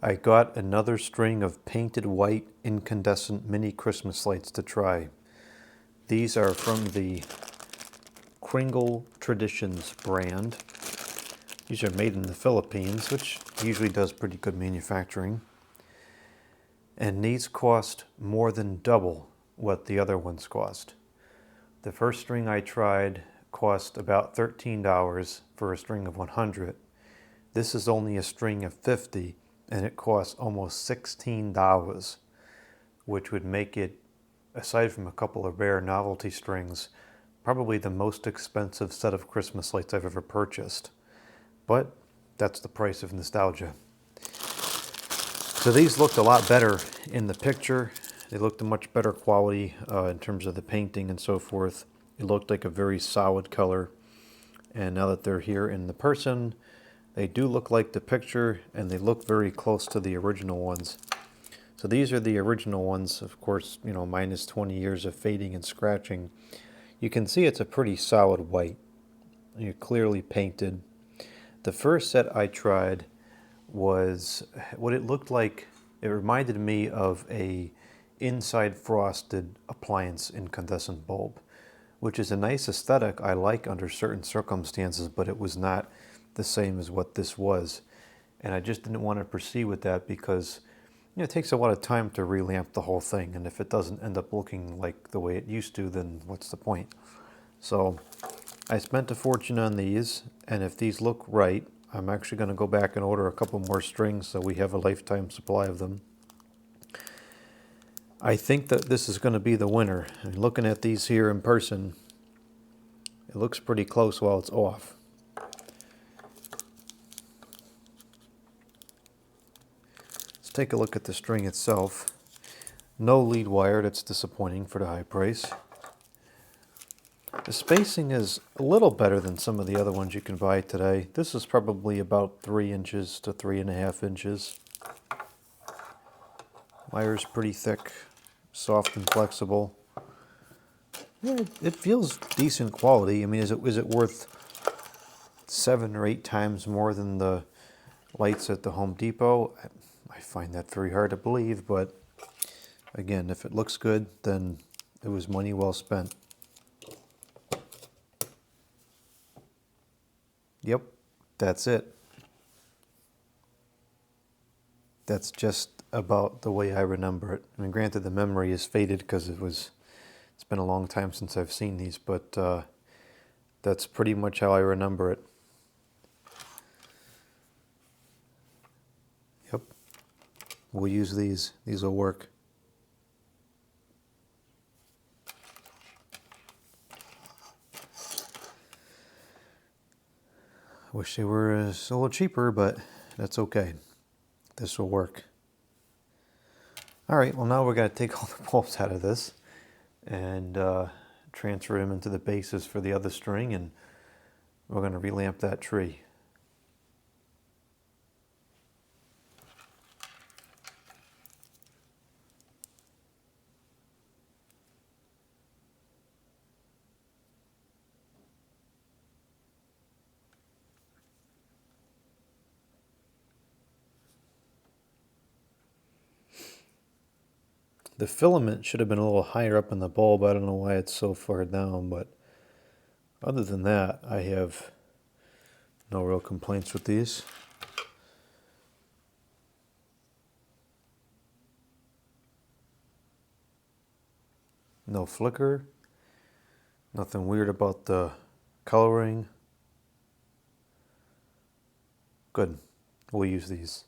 I got another string of painted white incandescent mini Christmas lights to try. These are from the Kringle Traditions brand. These are made in the Philippines, which usually does pretty good manufacturing. And these cost more than double what the other ones cost. The first string I tried cost about $13 for a string of 100. This is only a string of 50, and it costs almost $16, which would make it, aside from a couple of rare novelty strings, probably the most expensive set of Christmas lights I've ever purchased. But that's the price of nostalgia. So these looked a lot better in the picture. They looked a much better quality in terms of the painting and so forth. It looked like a very solid color. And now that they're here in the person, they do look like the picture, and they look very close to the original ones. So these are the original ones, of course, you know, minus 20 years of fading and scratching. You can see it's a pretty solid white. You're clearly painted. The first set I tried was what it looked like. It reminded me of a inside frosted appliance incandescent bulb, which is a nice aesthetic I like under certain circumstances, but it was not the same as what this was. And I just didn't want to proceed with that because, you know, it takes a lot of time to relamp the whole thing, and if it doesn't end up looking like the way it used to, then what's the point? So I spent a fortune on these, and if these look right, I'm actually going to go back and order a couple more strings so we have a lifetime supply of them. I think that this is going to be the winner. And looking at these here in person, it looks pretty close while it's off. Let's take a look at the string itself. No lead wire, that's disappointing for the high price. The spacing is a little better than some of the other ones you can buy today. This is probably about 3 inches to 3.5 inches. Wire's pretty thick, soft and flexible. Yeah, it feels decent quality. I mean, is it worth 7 or 8 times more than the lights at the Home Depot? I find that very hard to believe, but again, if it looks good, then it was money well spent. Yep, that's it. That's just about the way I remember it. I mean, granted, the memory is faded because it's been a long time since I've seen these, but that's pretty much how I remember it. Yep, we'll use these. These will work. Wish they were a little cheaper, but that's okay. This will work. All right, well, now we're going to take all the bulbs out of this and transfer them into the bases for the other string, and we're going to relamp that tree. The filament should have been a little higher up in the bulb. I don't know why it's so far down, but other than that, I have no real complaints with these. No flicker. Nothing weird about the coloring. Good. We'll use these.